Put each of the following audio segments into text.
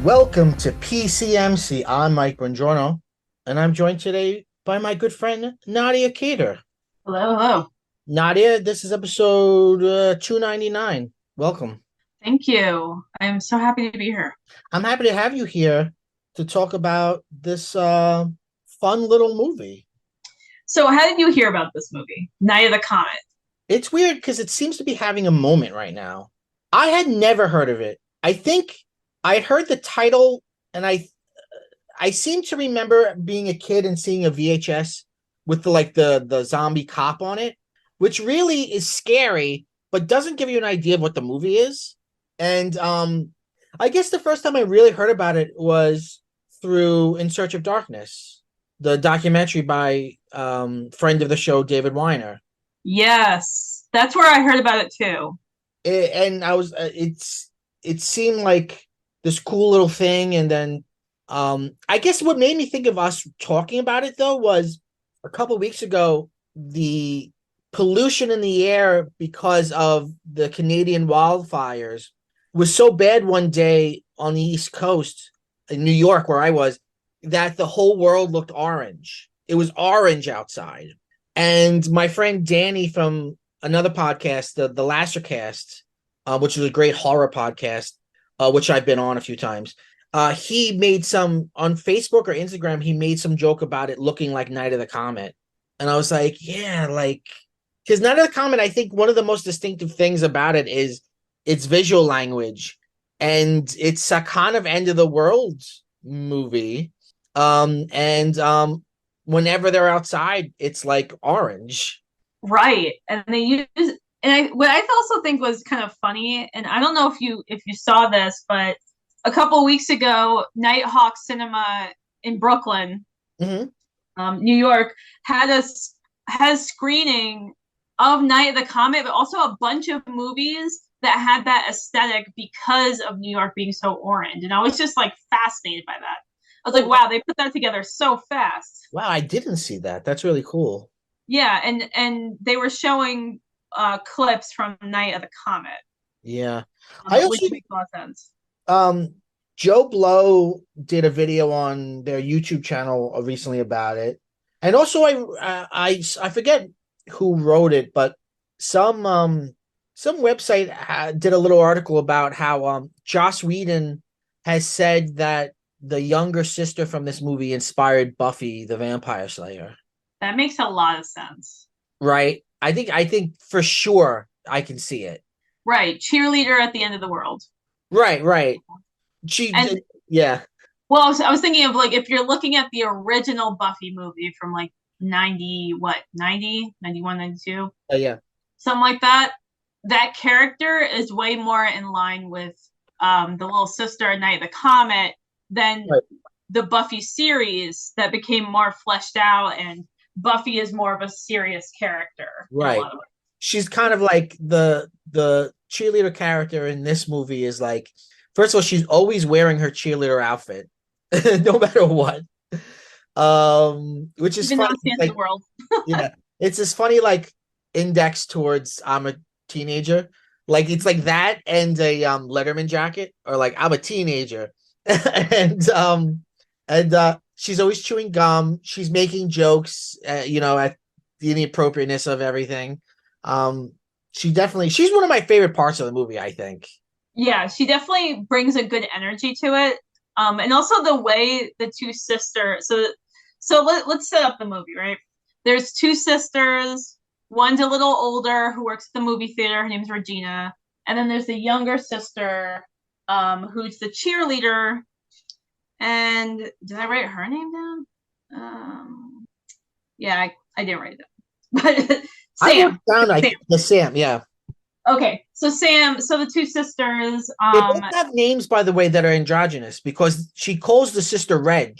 Welcome to PCMC. I'm Mike Bongiorno, and I'm joined today by my good friend Nadia Kader. Hello, hello. Nadia, this is episode 299. Welcome. Thank you. I'm so happy to be here. I'm happy to have you here to talk about this fun little movie. So, how did you hear about this movie, Night of the Comet? It's weird because it seems to be having a moment right now. I had never heard of it. I think I heard the title, and I seem to remember being a kid and seeing a VHS with the zombie cop on it, which really is scary, but doesn't give you an idea of what the movie is. And I guess the first time I really heard about it was through In Search of Darkness, the documentary by friend of the show David Weiner. Yes, that's where I heard about it too. And I was it seemed like this cool little thing, and then I guess what made me think of us talking about it though was a couple of weeks ago, the pollution in the air because of the Canadian wildfires was so bad one day on the East Coast in New York, where I was, that the whole world looked orange. It was orange outside. And my friend Danny from another podcast, the Lastercast, which is a great horror podcast, which I've been on a few times. He made some on Facebook or Instagram. He made some joke about it looking like Night of the Comet, and I was like, yeah, like, because Night of the Comet, I think one of the most distinctive things about it is its visual language, and it's a kind of end of the world movie. And whenever they're outside, it's like orange. Right, and they use what I also think was kind of funny, and I don't know if you saw this, but a couple weeks ago, Nighthawk Cinema in Brooklyn, Mm-hmm. New York, had a screening of Night of the Comet, but also a bunch of movies that had that aesthetic because of New York being so orange. And I was just like fascinated by that. I was like, wow, they put that together so fast. Wow, I didn't see that. That's really cool. Yeah, and they were showing clips from Night of the Comet, Yeah. I also which makes a lot of sense. um Joe Blow did a video on their YouTube channel recently about it. And also I forget who wrote it, but some website did a little article about how Joss Whedon has said that the younger sister from this movie inspired Buffy the Vampire Slayer. That makes a lot of sense. Right? I think for sure I can see it. Right, cheerleader at the end of the world. Right, right. She And did, yeah. well, I was thinking of like if you're looking at the original Buffy movie from like 90, what, 90, 91, 92, Yeah. something like that. That character is way more in line with the little sister at Night of the Comet than Right. the Buffy series that became more fleshed out, and Buffy is more of a serious character in a Right. lot of ways. She's kind of like the cheerleader character in this movie is like, first of all, she's always wearing her cheerleader outfit, no matter what. Which is Even though funny. it's the end of Like, the world. yeah, it's this funny like index towards I'm a teenager. Like it's like that and a Letterman jacket, or like I'm a teenager, and she's always chewing gum. She's making jokes, at the inappropriateness of everything. Um, she's one of my favorite parts of the movie, I think. Yeah, she definitely brings a good energy to it. And also the way the two sisters. So let's set up the movie, right? There's two sisters. One's a little older who works at the movie theater. Her name's Regina. And then there's the younger sister, who's the cheerleader. And did I write her name down? Yeah, I didn't write it down. But I wrote Sam. down Sam. like the Sam, yeah. Okay, so Sam, so the two sisters, They both have names, by the way, that are androgynous because she calls the sister Reg.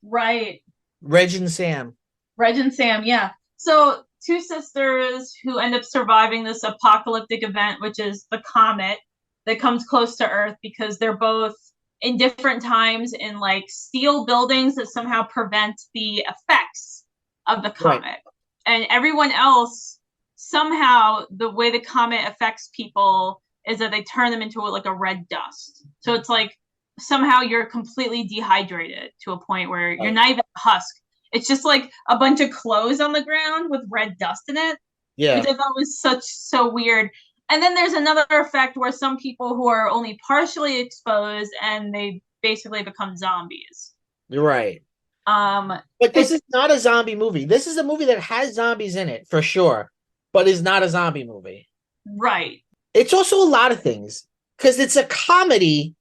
right, Reg and Sam. Reg and Sam, yeah. So two sisters who end up surviving this apocalyptic event, which is the comet that comes close to Earth because they're both in different times in like steel buildings that somehow prevent the effects of the Right. comet. And everyone else, somehow, the way the comet affects people is that they turn them into like a red dust. So it's like somehow you're completely dehydrated to a point where you're Right. not even a husk. It's just like a bunch of clothes on the ground with red dust in it, which Yeah. I thought was so weird. And then there's another effect where some people who are only partially exposed and they basically become zombies. You're right. Um, But this it's is not a zombie movie. This is a movie that has zombies in it for sure, but is not a zombie movie. right. It's also a lot of things because it's a comedy,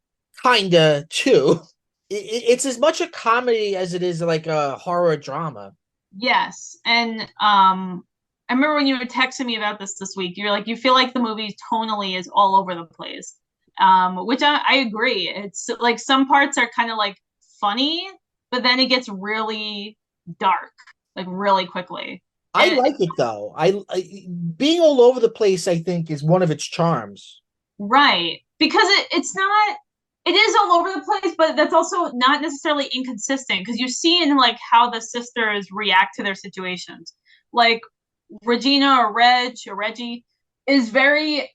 kinda too. It's as much a comedy as it is like a horror drama. Yes. And I remember when you were texting me about this week, you're like, you feel like the movie tonally is all over the place. Which I agree. It's like some parts are kind of like funny, but then it gets really dark, like really quickly. I And like it though. I being all over the place, I think, is one of its charms. right. Because it's not it is all over the place, but that's also not necessarily inconsistent because you see in like how the sisters react to their situations. Like Regina or Reg or Reggie is very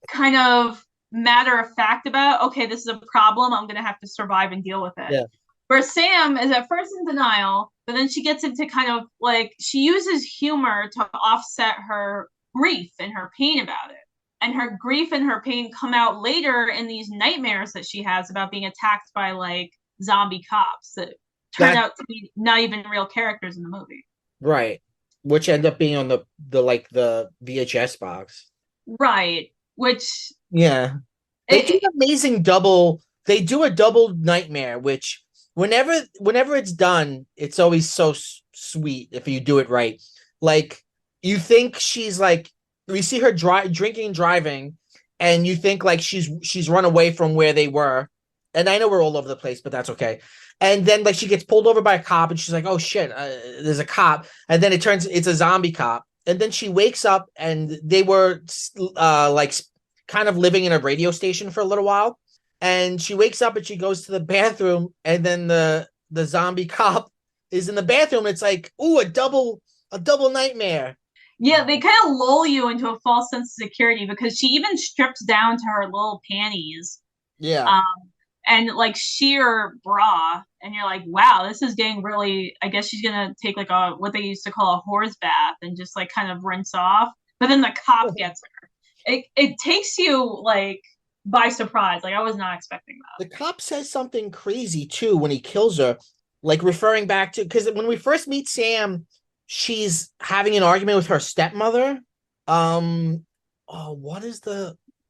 kind of matter of fact about, okay, this is a problem. I'm going to have to survive and deal with it. Yeah. Where Sam is at first in denial, but then she gets into kind of like she uses humor to offset her grief and her pain about it. And her grief and her pain come out later in these nightmares that she has about being attacked by like zombie cops that turn That out to be not even real characters in the movie. right. Which end up being on the like the VHS box. Right. Which Yeah. They do it, an amazing double. They do a double nightmare, which whenever it's done, it's always so sweet if you do it right. Like you think she's like we see her drinking, driving, and you think like she's run away from where they were. And I know we're all over the place, but that's okay. And then like she gets pulled over by a cop, and she's like, "Oh shit, there's a cop!" And then it's a zombie cop. And then she wakes up, and they were like kind of living in a radio station for a little while. And she wakes up and she goes to the bathroom, and then the zombie cop is in the bathroom. It's like, ooh, a double nightmare. yeah, they kind of lull you into a false sense of security because she even strips down to her little panties, Yeah. um, and like sheer bra, and you're like, wow, this is getting really. I guess she's gonna take like a what they used to call a horse bath and just like kind of rinse off. But then the cop gets her. It takes you like by surprise. Like I was not expecting that. The cop says something crazy too when he kills her, like referring back to because when we first meet Sam, she's having an argument with her stepmother. Oh,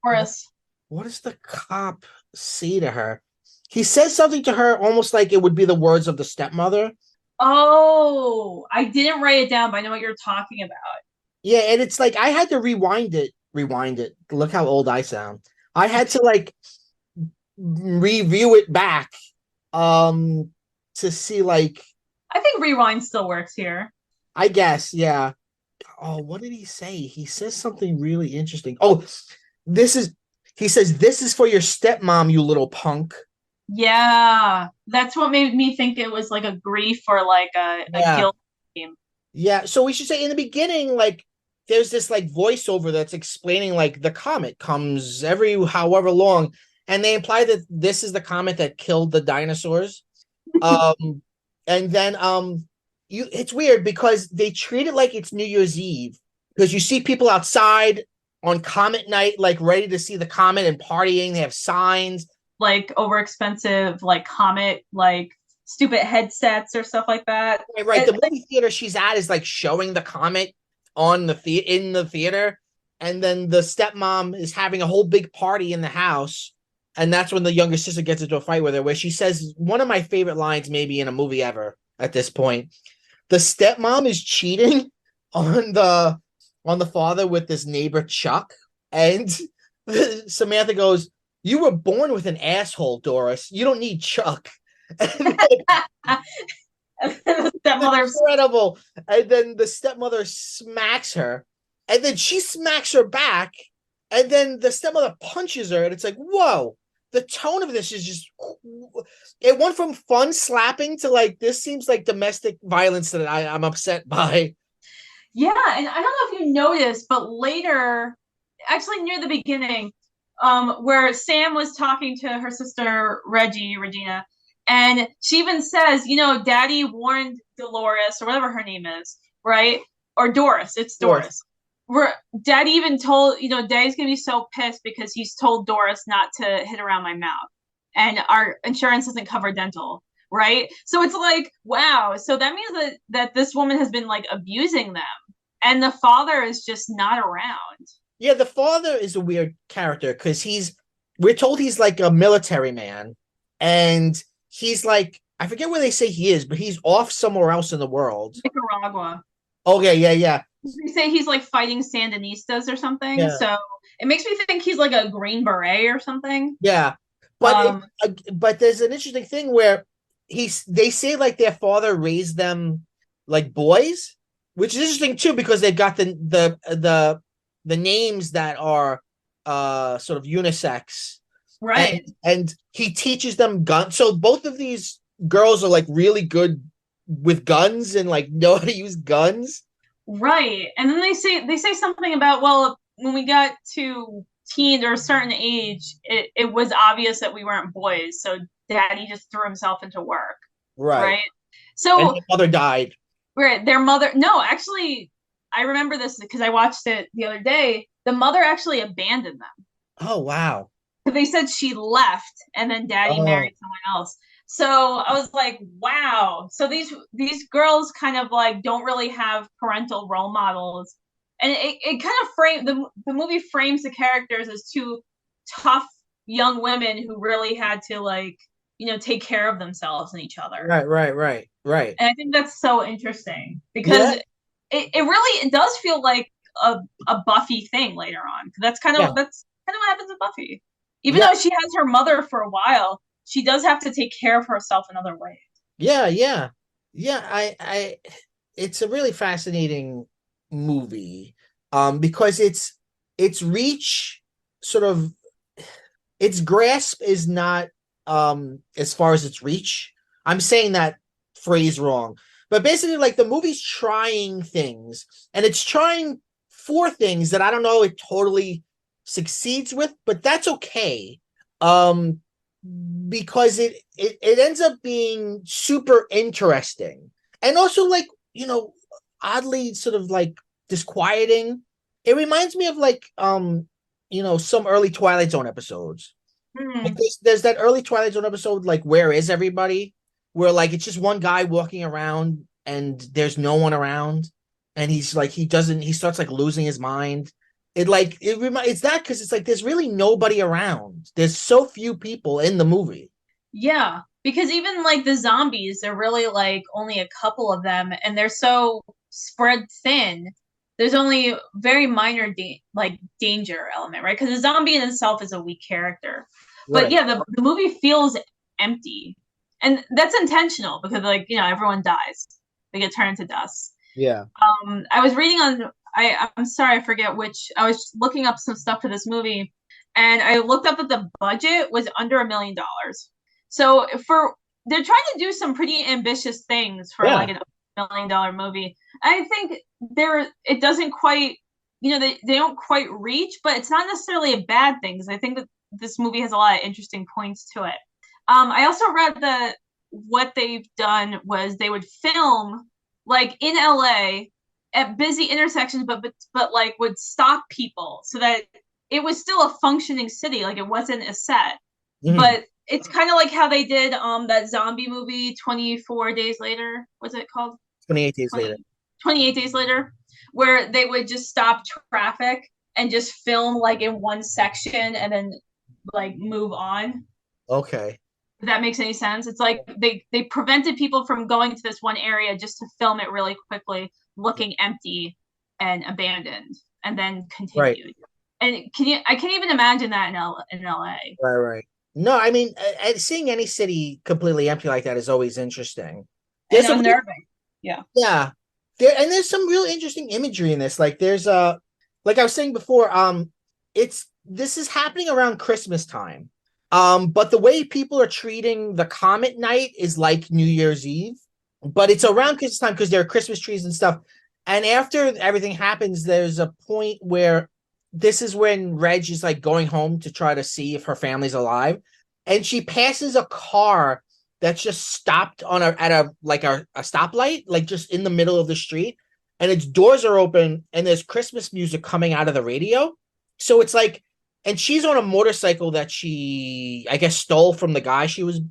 Horace. what does the cop say to her? He says something to her almost like it would be the words of the stepmother. Oh, I didn't write it down, but I know what you're talking about. Yeah, and it's like I had to rewind it. Rewind it. Look how old I sound. I had to like review it back um to see like I think rewind still works here. I guess, yeah. Oh, what did he say? He says something really interesting. Oh, this is he says this is for your stepmom, you little punk. Yeah, that's what made me think it was like a grief or like a Yeah. guilt game. Yeah, so we should say in the beginning, like, there's this like voiceover that's explaining like the comet comes every however long, and they imply that this is the comet that killed the dinosaurs. Um, and then you it's weird because they treat it like it's New Year's Eve because you see people outside on comet night, like ready to see the comet and partying. They have signs. Like overexpensive, like Comet, like stupid headsets or stuff like that. Right, right. The movie theater she's at is like showing the comet on in the theater, and then the stepmom is having a whole big party in the house, and that's when the younger sister gets into a fight with her, where she says one of my favorite lines, maybe in a movie ever at this point. The stepmom is cheating on the father with this neighbor Chuck, and Samantha goes, "You were born with an asshole, Doris. You don't need Chuck." Stepmother's Incredible. And then the stepmother smacks her, and then she smacks her back, and then the stepmother punches her, and it's like, whoa. The tone of this is just, it went from fun slapping to like, this seems like domestic violence that I'm upset by. Yeah, and I don't know if you noticed, but later, actually near the beginning, where Sam was talking to her sister Regina, and she even says, Daddy warned Dolores or whatever her name is, right? Or Doris. It's Doris. Where Daddy even told, Daddy's gonna be so pissed because he's told Doris not to hit around my mouth, and our insurance doesn't cover dental. Right. So it's like, wow. So that means that this woman has been like abusing them, and the father is just not around. Yeah, the father is a weird character because we're told he's like a military man, and he's like, I forget where they say he is, but he's off somewhere else in the world. Nicaragua. Okay, yeah. They say he's like fighting Sandinistas or something. Yeah. So it makes me think he's like a Green Beret or something. Yeah. But there's an interesting thing where they say like their father raised them like boys, which is interesting too because they've got the names that are sort of unisex. Right. And he teaches them guns. So both of these girls are like really good with guns and like know how to use guns. Right. And then they say something about, well, when we got to teen or a certain age, it was obvious that we weren't boys. So Daddy just threw himself into work. Right. So and their mother died. Right. Their mother, no, actually, I remember this because I watched it the other day. The mother actually abandoned them. Oh, wow. They said she left and then Daddy married someone else. So I was like, wow. So these girls kind of like don't really have parental role models. And it kind of the movie frames the characters as two tough young women who really had to like, take care of themselves and each other. Right. And I think that's so interesting because it does feel like a Buffy thing later on. That's kind of what happens with Buffy. Even though she has her mother for a while, she does have to take care of herself in other ways. Yeah. I it's a really fascinating movie. Because its reach sort of its grasp is not as far as its reach. I'm saying that phrase wrong. But basically, like the movie's trying things, and it's trying for things that I don't know it totally succeeds with, but that's okay. Um, because it ends up being super interesting. And also like, oddly sort of like disquieting. It reminds me of like some early Twilight Zone episodes. Like there's that early Twilight Zone episode, like Where Is Everybody? Where like it's just one guy walking around and there's no one around, and he's like he starts like losing his mind. It's that because it's like there's really nobody around. There's so few people in the movie. Yeah, because even like the zombies, they're really like only a couple of them, and they're so spread thin. There's only very minor danger element, right? Because the zombie in itself is a weak character. But Right. yeah, the movie feels empty. And that's intentional because everyone dies. They get turned into dust. Yeah. I was reading on I'm sorry, I forget which. I was looking up some stuff for this movie, and I looked up that the budget was under $1 million. So they're trying to do some pretty ambitious things for like a $1 million movie. I think it doesn't quite, they don't quite reach, but it's not necessarily a bad thing because I think that this movie has a lot of interesting points to it. I also read that what they've done was they would film like in LA at busy intersections, but like would stop people so that it was still a functioning city, like it wasn't a set. Mm-hmm. But it's kind of like how they did that zombie movie 24 Days Later. What's it called? 28 Days Later. 28 Days Later, where they would just stop traffic and just film like in one section and then like move on. Okay. If that makes any sense. It's like they prevented people from going to this one area just to film it really quickly, looking empty and abandoned, and then Right. continued. And can you? I can't even imagine that in LA. Right. Right. No, I mean, seeing any city completely empty like that is always interesting. And There's a unnerving. Yeah. Yeah. There's some real interesting imagery in this. Like there's like I was saying before, it's this is happening around Christmas time. But the way people are treating the Comet night is like New Year's Eve, but it's around Christmas time because there are Christmas trees and stuff. And after everything happens, there's a point where this is when Reg is like going home to try to see if her family's alive, and she passes a car that's just stopped on a stoplight, like just in the middle of the street, and its doors are open and there's Christmas music coming out of the radio. So it's like, and she's on a motorcycle that she, I guess, stole from the guy she was,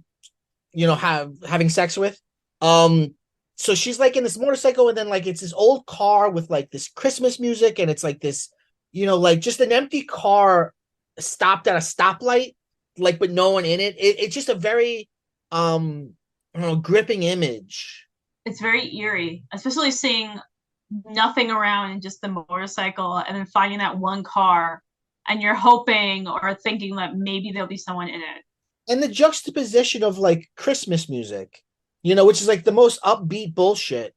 having sex with. Um, so she's like in this motorcycle, and then like it's this old car with like this Christmas music, and it's like this, like just an empty car stopped at a stoplight, like but no one in it. It's just a very I don't know, gripping image. It's very eerie, especially seeing nothing around and just the motorcycle, and then finding that one car, and you're hoping or thinking that maybe there'll be someone in it. And the juxtaposition of like Christmas music, which is like the most upbeat bullshit.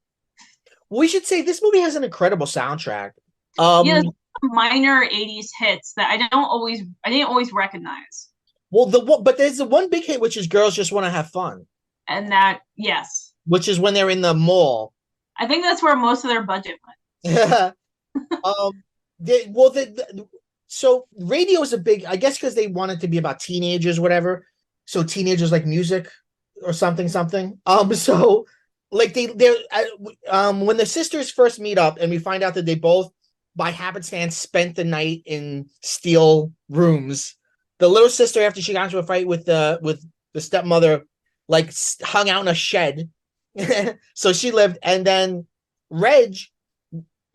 We should say this movie has an incredible soundtrack. Yeah, Um, minor 80s hits that I didn't always recognize. well, but there's the one big hit, which is "Girls Just Want to Have Fun," And that, yes, which is when they're in the mall. I think that's where most of their budget um, so radio is a big, I guess, because they want it to be about teenagers, whatever. So teenagers like music or something. So like they're when the sisters first meet up, and we find out that they both, by happenstance, spent the night in steel rooms. The little sister, after she got into a fight with the stepmother, like hung out in a shed. So she lived, and then Reg,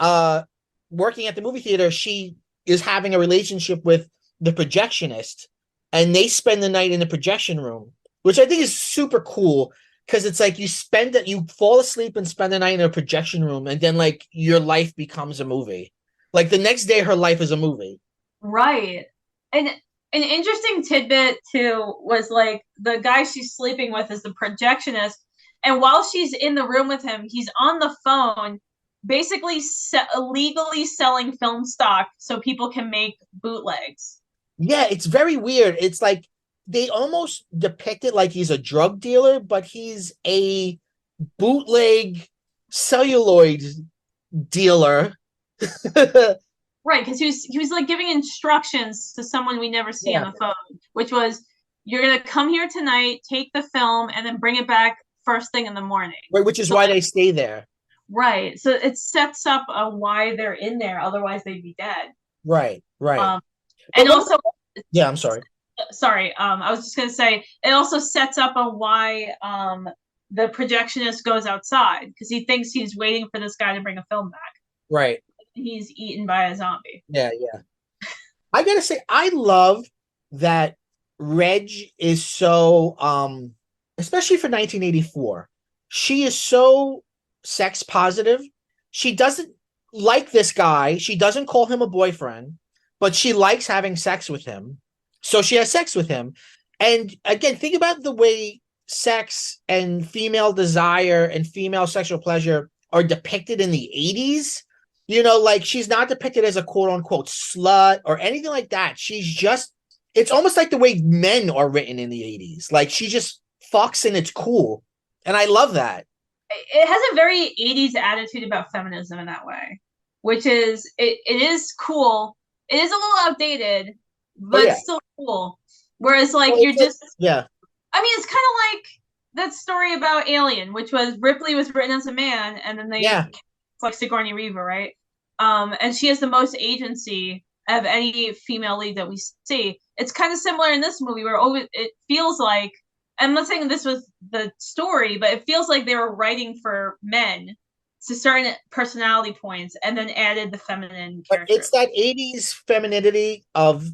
uh, working at the movie theater, she is having a relationship with the projectionist, and they spend the night in the projection room, which I think is super cool because it's like you fall asleep and spend the night in a projection room, and then like your life becomes a movie. Like the next day, her life is a movie. right. And an interesting tidbit too was like the guy she's sleeping with is the projectionist, and while she's in the room with him, he's on the phone, basically illegally selling film stock so people can make bootlegs. Yeah, it's very weird. It's like they almost depict it like he's a drug dealer, but he's a bootleg celluloid dealer. Right, because he was like giving instructions to someone we never see Yeah. on the phone, which was, you're gonna come here tonight, take the film, and then bring it back first thing in the morning. Right, which is So why like, they stay there. right, so it sets up a why they're in there, otherwise they'd be dead. Right, right. Um, But and also, yeah, I'm sorry. sorry, I was just gonna say it also sets up a why the projectionist goes outside because he thinks he's waiting for this guy to bring a film back. Right. He's eaten by a zombie. Yeah, yeah. I gotta say, I love that Reg is so especially for 1984. She is so sex positive. She doesn't like this guy. She doesn't call him a boyfriend, but she likes having sex with him. So she has sex with him. And again, think about the way sex and female desire and female sexual pleasure are depicted in the 80s. Like she's not depicted as a quote unquote slut or anything like that. She's just, it's almost like the way men are written in the 80s. Like she just fucks and it's cool. And I love that. It has a very 80s attitude about feminism in that way, which is it is cool. It is a little outdated, Oh, but yeah. it's still cool. Whereas like Well, you're just, yeah. I mean, it's kind of like that story about Alien, which was Ripley was written as a man, and then they, Yeah. it's like Sigourney Weaver, right? And she has the most agency of any female lead that we see. It's kind of similar in this movie where it feels like, I'm not saying this was the story, but it feels like they were writing for men to certain personality points and then added the feminine But character. it's that 80s femininity of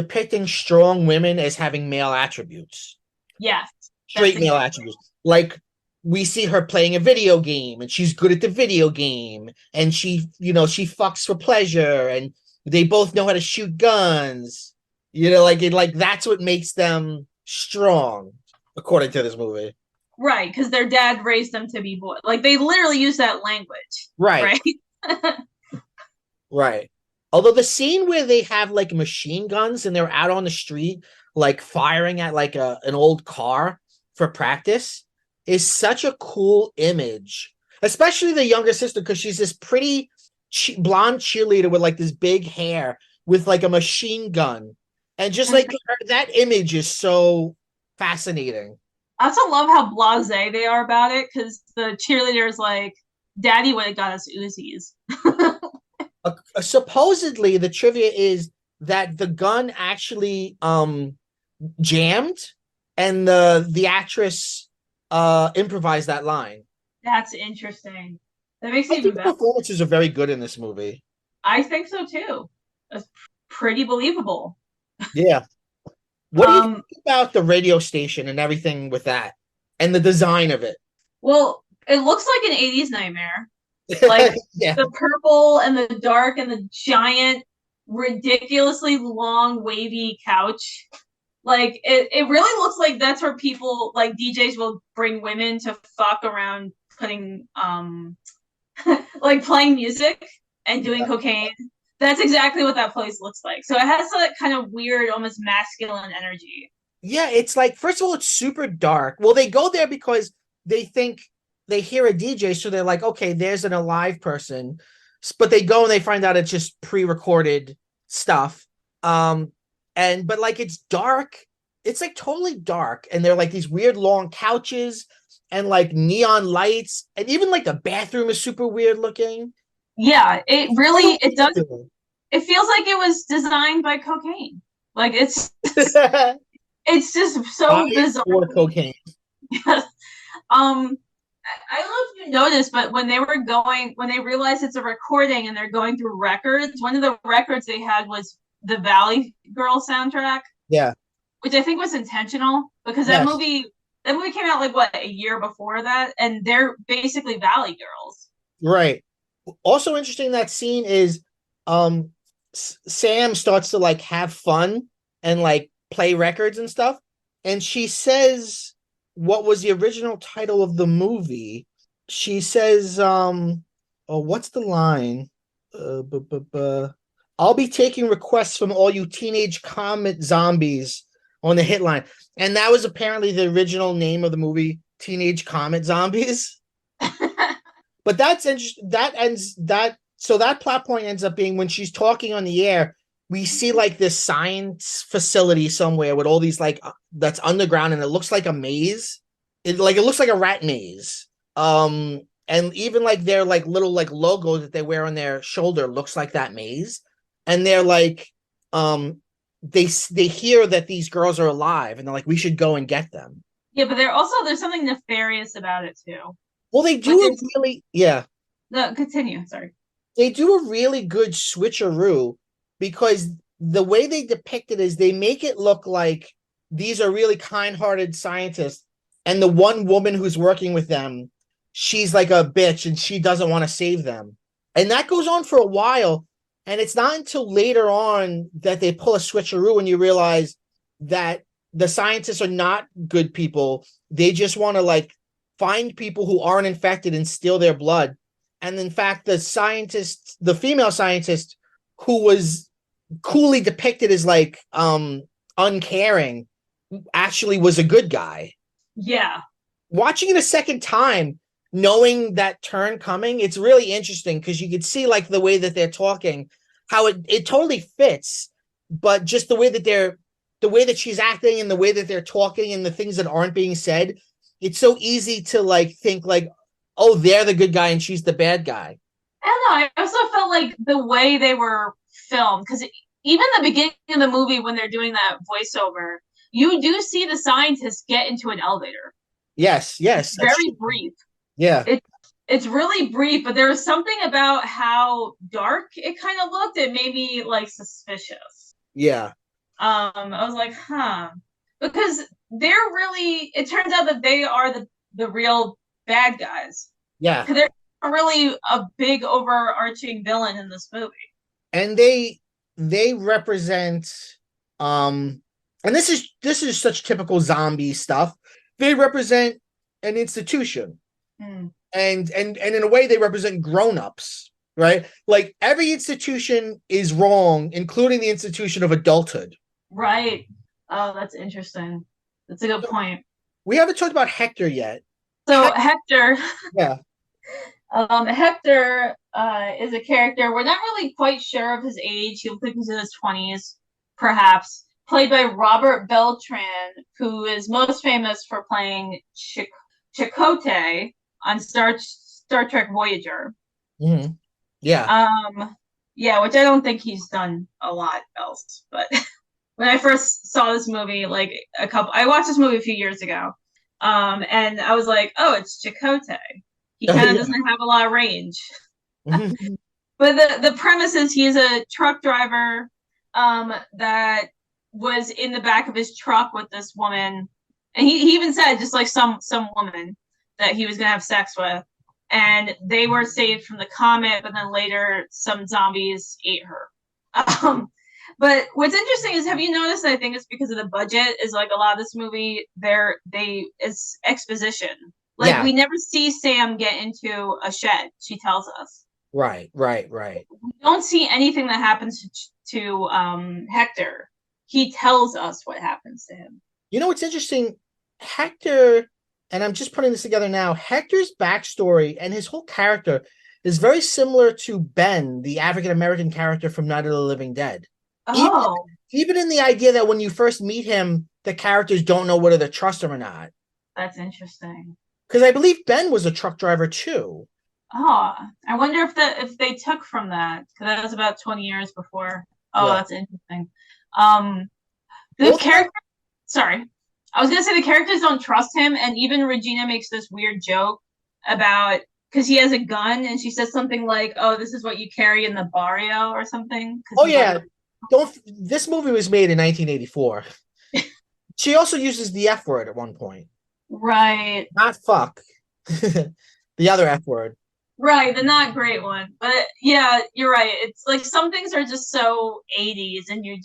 depicting strong women as having male attributes, Yes, that's straight male exactly. attributes. Like we see her playing a video game and she's good at the video game and she fucks for pleasure and they both know how to shoot guns. Like that's what makes them strong, according to this movie. Right, because their dad raised them to be boys. Like they literally use that language, Right, right? right. Although the scene where they have like machine guns and they're out on the street, like firing at like an old car for practice, is such a cool image. Especially the younger sister, because she's this pretty blonde cheerleader with like this big hair with like a machine gun. And just like that image is so fascinating. I also love how blasé they are about it because the cheerleader is like, "Daddy would have got us Uzis." Supposedly, the trivia is that the gun actually jammed and the actress improvised that line. That's interesting. That makes I it even think the better. performances are very good in this movie. I think so too. That's pretty believable. Yeah. What do you think Um, about the radio station and everything with that and the design of it? well, it looks like an 80s nightmare. Like Yeah. the purple and the dark and the giant, ridiculously long, wavy couch. Like it really looks like that's where people like DJs will bring women to fuck around putting like playing music and doing cocaine. That's exactly what that place looks like. So it has that kind of weird, almost masculine energy. Yeah, it's like first of all, it's super dark. Well, they go there because they think they hear a DJ, so they're like, okay, there's an alive person. But they go and they find out it's just pre-recorded stuff. Um, but like it's dark. It's like totally dark, and they're like these weird long couches and like neon lights, and even like the bathroom is super weird looking. Yeah, it really it does. Totally. It feels like it was designed by cocaine. Like it's just so Diet bizarre. for cocaine. Yes. Um, I don't know if you noticed, but when they realized it's a recording and they're going through records, one of the records they had was the Valley Girl soundtrack, Yeah. which I think was intentional because Yes. that movie came out like what a year before that, and they're basically Valley Girls. Right. Also interesting that scene is um Sam starts to like have fun and like play records and stuff, and she says what was the original title of the movie. She says oh, what's the line? I'll be taking requests from all you teenage comet zombies on the hit line. And that was apparently the original name of the movie, Teenage Comet Zombies. But that's interesting. That ends that. So that plot point ends up being when she's talking on the air. We see like this science facility somewhere with all these like that's underground, and it looks like a maze. It looks like a rat maze. And even like their like little like logo that they wear on their shoulder looks like that maze. And they're like, um, they hear that these girls are alive, and they're like, we should go and get them. Yeah, but there's something nefarious about it too. Well, they Like do a there's really yeah. no continue. Sorry. They do a really good switcheroo because the way they depict it is they make it look like these are really kind-hearted scientists, and the one woman who's working with them, she's like a bitch and she doesn't want to save them. And that goes on for a while, and it's not until later on that they pull a switcheroo and you realize that the scientists are not good people. They just want to like find people who aren't infected and steal their blood. And in fact, the female scientist who was coolly depicted as like uncaring, actually was a good guy. Yeah. Watching it a second time, knowing that turn coming, it's really interesting because you could see like the way that they're talking, how it totally fits, but just the way that she's acting and the way that they're talking and the things that aren't being said, it's so easy to like think like, oh, they're the good guy and she's the bad guy. I don't know. I also felt like the way they were filmed, because even the beginning of the movie when they're doing that voiceover, you do see the scientists get into an elevator. Yes, yes, that's Very true. brief. Yeah, It's really brief, but there was something about how dark it kind of looked. It made me like suspicious. yeah. I was like, huh, because they're really. It turns out that they are the real bad guys Yeah, because they're really a big overarching villain in this movie. and they represent um and this is such typical zombie stuff. They represent an institution, Mm. and in a way they represent grown-ups, right? Like every institution is wrong, including the institution of adulthood. Right. Oh, that's interesting. That's a good So point. we haven't talked about Hector yet. So Hector, Yeah. Hector is a character. We're not really quite sure of his age. He looks like he's in his 20s, perhaps. Played by Robert Beltran, who is most famous for playing Chakotay on Star Trek Voyager. Mm-hmm. Yeah. Yeah, which I don't think he's done a lot else. But when I first saw this movie, I watched this movie a few years ago, and I was like, oh, it's Chakotay. He Oh, kind of yeah. doesn't have a lot of range. Mm-hmm. But the premise is he's a truck driver that was in the back of his truck with this woman, and he even said just like some woman that he was gonna have sex with, and they were saved from the comet, but then later some zombies ate her. Um, but what's interesting is, have you noticed? I think it's because of the budget. Is like a lot of this movie, it's exposition. Like Yeah. we never see Sam get into a shed. She tells us Right, right, right. we don't see anything that happens to Hector. He tells us what happens to him. You know what's interesting? Hector, and I'm just putting this together now, Hector's backstory and his whole character is very similar to Ben, the African American character from Night of the Living Dead. Even, Oh, even in the idea that when you first meet him, the characters don't know whether to trust him or not. that's interesting. Because I believe Ben was a truck driver too. Oh, I wonder if they took from that because that was about 20 years before. Oh, Yeah. that's interesting. Um, the Both character. Sorry, I was gonna say the characters don't trust him, and even Regina makes this weird joke about because he has a gun, and she says something like, "Oh, this is what you carry in the barrio" or something. Because Oh he's like, yeah. Don't This movie was made in 1984. She also uses the F word at one point. right. Not fuck. The other F word. Right, the not great one. But yeah, you're right. It's like some things are just so 80s and you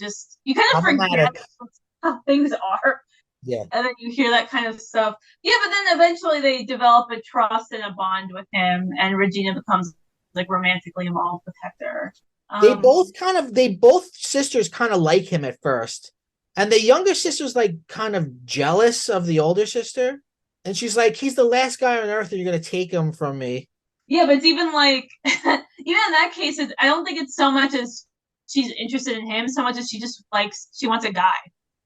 kind of forget Problematic. how things are. Yeah. And then you hear that kind of stuff. Yeah, but then eventually they develop a trust and a bond with him, and Regina becomes like romantically involved with Hector. Um, They both sisters kind of like him at first. And the younger sister's like kind of jealous of the older sister. And she's like, he's the last guy on earth and you're gonna take him from me. yeah, but it's even like even in that case, I don't think it's so much as she's interested in him, so much as she wants a guy,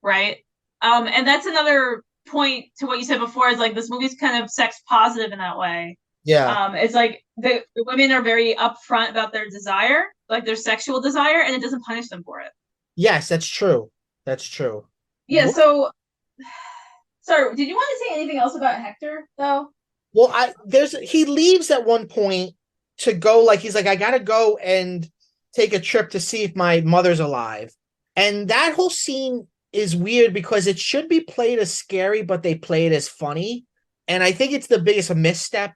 right? And that's another point to what you said before is like this movie's kind of sex positive in that way. Yeah. It's like the women are very upfront about their desire, like their sexual desire, and it doesn't punish them for it. Yes, that's true. That's true. Yeah. What? So, sorry, did you want to say anything else about Hector though? Well, he leaves at one point to go, like he's like, I gotta go and take a trip to see if my mother's alive. And that whole scene is weird because it should be played as scary, but they play it as funny. And I think it's the biggest misstep,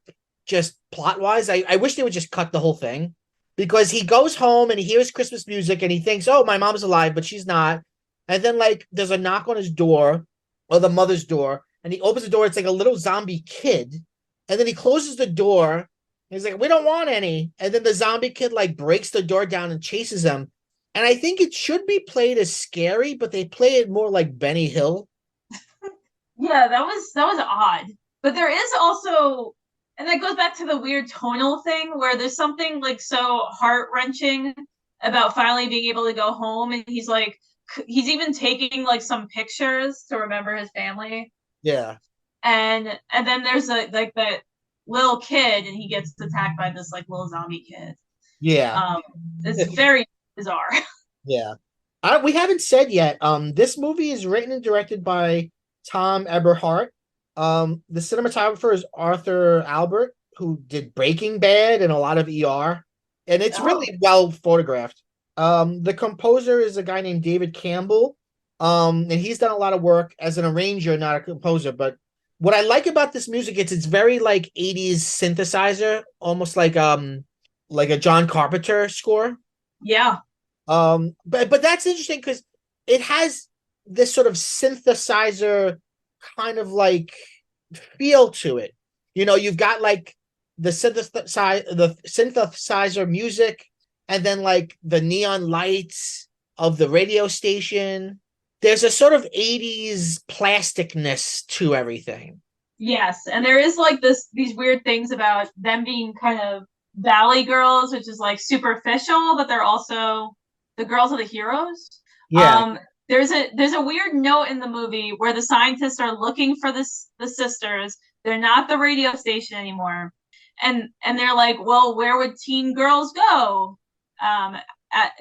just plot wise. I wish they would just cut the whole thing because he goes home and he hears Christmas music and he thinks, oh, my mom's alive, but she's not. And then, like, there's a knock on his door or the mother's door, and he opens the door. It's like a little zombie kid. And then he closes the door. He's like, we don't want any. And then the zombie kid, like, breaks the door down and chases him. And I think it should be played as scary, but they play it more like Benny Hill. Yeah, that was odd. But there is also, and that goes back to the weird tonal thing where there's something like so heart wrenching about finally being able to go home, and he's even taking like some pictures to remember his family, Yeah. and then there's like that little kid, and he gets attacked by this like little zombie kid. Yeah. Um, it's very bizarre. Yeah. We haven't said yet. This movie is written and directed by Tom Eberhardt. The cinematographer is Arthur Albert, who did Breaking Bad and a lot of ER, and it's Oh, really well photographed. The composer is a guy named David Campbell, And he's done a lot of work as an arranger, not a composer. But what I like about this music, it's very like 80s synthesizer, almost like a John Carpenter score. Yeah. But that's interesting because it has this sort of synthesizer kind of like feel to it. You know, you've got like the synthesizer music, and then like the neon lights of the radio station. There's a sort of 80s plasticness to everything. Yes, and there is like these weird things about them being kind of valley girls, which is like superficial, but they're also the girls are the heroes. Yeah. Um, there's a weird note in the movie where the scientists are looking for the sisters. They're not the radio station anymore, and they're like, well, where would teen girls go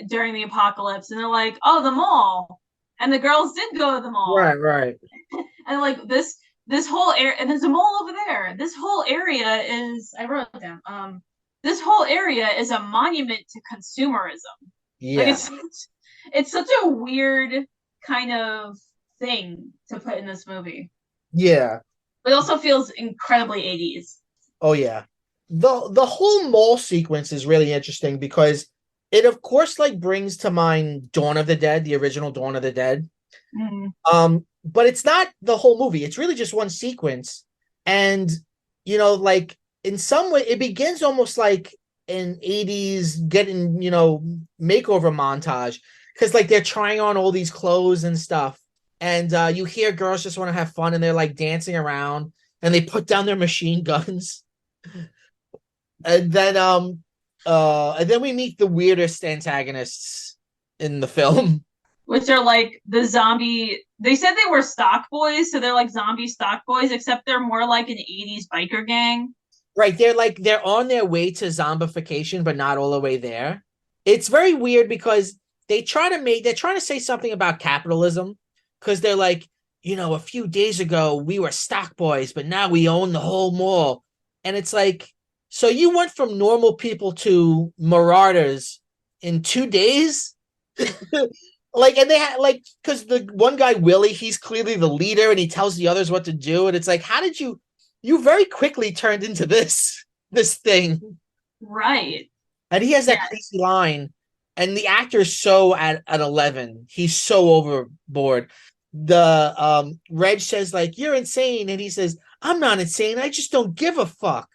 during the apocalypse? And they're like, oh, the mall. And the girls did go to the Right, mall, right. and like this whole area, and there's a mall over there. This whole area is, I wrote it down. This whole area is a monument to consumerism. Like Yeah. it's such a weird kind of thing to put in this movie. Yeah. But it also feels incredibly 80s. Oh yeah. The whole mall sequence is really interesting because it of course like brings to mind Dawn of the Dead, the original Dawn of the Dead. Mm. But it's not the whole movie. It's really just one sequence. And you know, like in some way it begins almost like an 80s getting, makeover montage because like they're trying on all these clothes and stuff. And you hear girls just want to have fun and they're like dancing around and they put down their machine guns. And then we meet the weirdest antagonists in the film. Which are like the zombie. They said they were stock boys, so they're like zombie stock boys, except they're more like an 80s biker gang. Right, they're on their way to zombification, but not all the way there. It's very weird because they're trying to say something about capitalism because they're like, a few days ago we were stock boys, but now we own the whole mall. And it's like, so you went from normal people to marauders in 2 days? Like, and they had like, because the one guy, Willie, he's clearly the leader and he tells the others what to do. And it's like, how did you very quickly turned into this thing? Right. And he has that Yeah. crazy line, and the actor is so at 11. He's so overboard. The Reg says, like, you're insane, and he says, I'm not insane, I just don't give a fuck.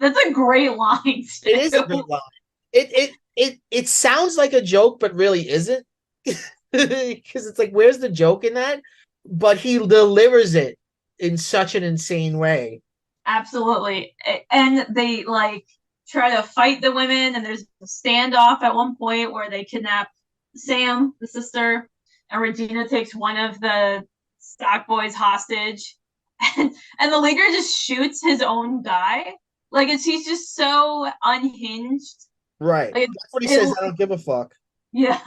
That's a great line It is a too. great line. It sounds like a joke, but really isn't. Because it's like, where's the joke in that? But he delivers it in such an insane way. Absolutely. And they like try to fight the women, and there's a standoff at one point where they kidnap Sam, the sister, and Regina takes one of the stock boys hostage. And the leader just shoots his own guy. Like he's just so unhinged. Right. Like That's what he it says. I don't give a fuck. yeah.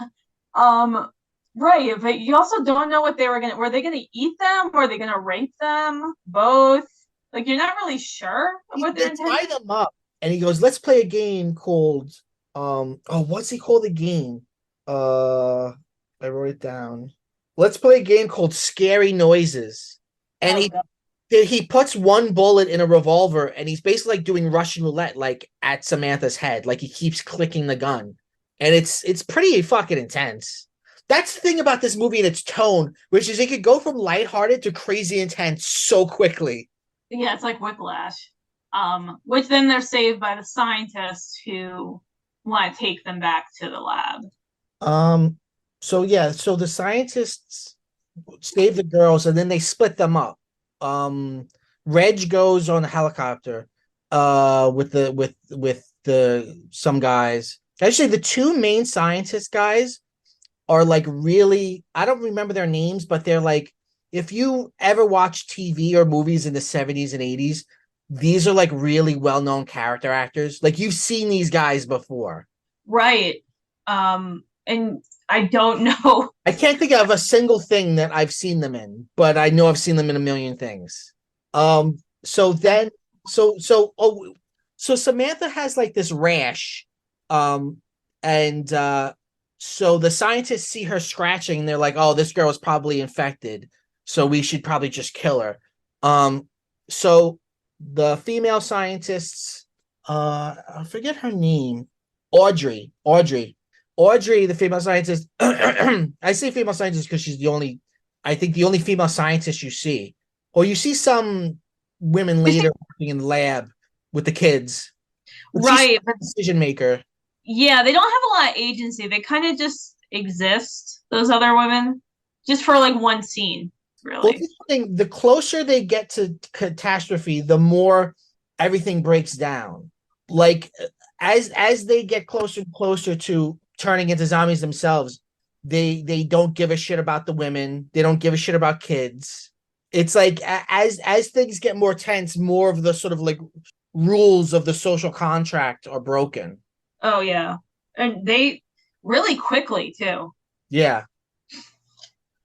Um right, but you also don't know what they were they gonna eat them? Or are they gonna rape them? Both. Like you're not really sure of what their They intention. tie them up, and he goes, "Let's play a game called what's he called the game? Uh, I wrote it down. Let's play a game called Scary Noises." And Oh god. he puts one bullet in a revolver, and he's basically like doing Russian roulette, like at Samantha's head, like he keeps clicking the gun, and it's pretty fucking intense. That's the thing about this movie and its tone, which is it could go from lighthearted to crazy intense so quickly. Yeah, it's like Whiplash. Which then they're saved by the scientists who want to take them back to the lab. Um, so yeah, so the scientists save the girls and then they split them up. Reg goes on a helicopter with the some guys. Actually, the two main scientist guys are like really, I don't remember their names, but they're like, if you ever watch TV or movies in the 70s and 80s, these are like really well-known character actors. Like you've seen these guys before. Right. And I don't know. I can't think of a single thing that I've seen them in, but I know I've seen them in a million things. So then, so Samantha has like this rash, um, and So the scientists see her scratching and they're like, "Oh, this girl is probably infected, so we should probably just kill her." Um, so the female scientists, I forget her name, Audrey, the female scientist. I say female scientist because she's the only, I think the only female scientist you see, or you see some women You see, later working in the lab with the kids, but she's right, the but decision maker. yeah, they don't have a lot of agency. They kind of just exist, those other women, just for like one scene, Well, really. this thing, the closer they get to catastrophe, the more everything breaks down. Like as they get closer and closer to turning into zombies themselves, they don't give a shit about the women. They don't give a shit about kids. It's like as things get more tense, more of the sort of like rules of the social contract are broken. Oh yeah. And they really quickly too. Yeah.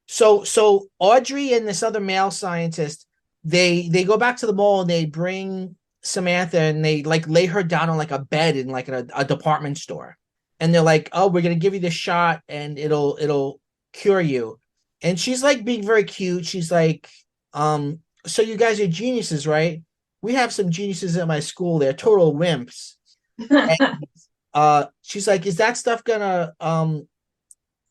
So Audrey and this other male scientist, they go back to the mall and they bring Samantha and they like lay her down on like a bed in like a department store. And they're like, "Oh, we're gonna give you this shot and it'll cure you." And she's like being very cute. She's like, so you guys are geniuses, right? We have some geniuses at my school. They're total wimps." And she's like, "Is that stuff gonna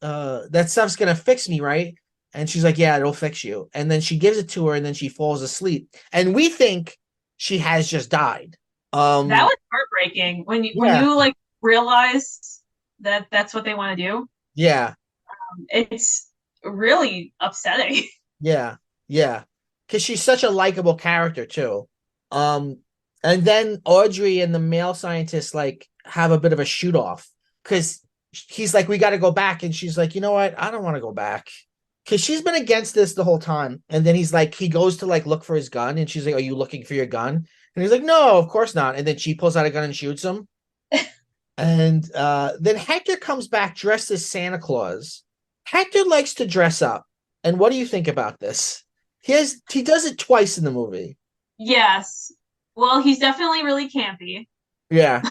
that stuff's gonna fix me, right?" And she's like, "Yeah, it'll fix you." And then she gives it to her, and then she falls asleep. And we think she has just died. That Um, was heartbreaking when yeah, you like realize that that's what they want to do. yeah, It's really upsetting. yeah, yeah. Because she's such a likable character too. Um, and then Audrey and the male scientist like have a bit of a shoot off because he's like, "We got to go back," and she's like, "You know what? I don't want to go back." Because she's been against this the whole time. And then he's like, he goes to like look for his gun, and she's like, "Are you looking for your gun?" And he's like, "No, of course not." And then she pulls out a gun and shoots him. And then Hector comes back dressed as Santa Claus. Hector likes to dress up. And what do you think about this? He does it twice in the movie. Yes. Well, he's definitely really campy. Yeah,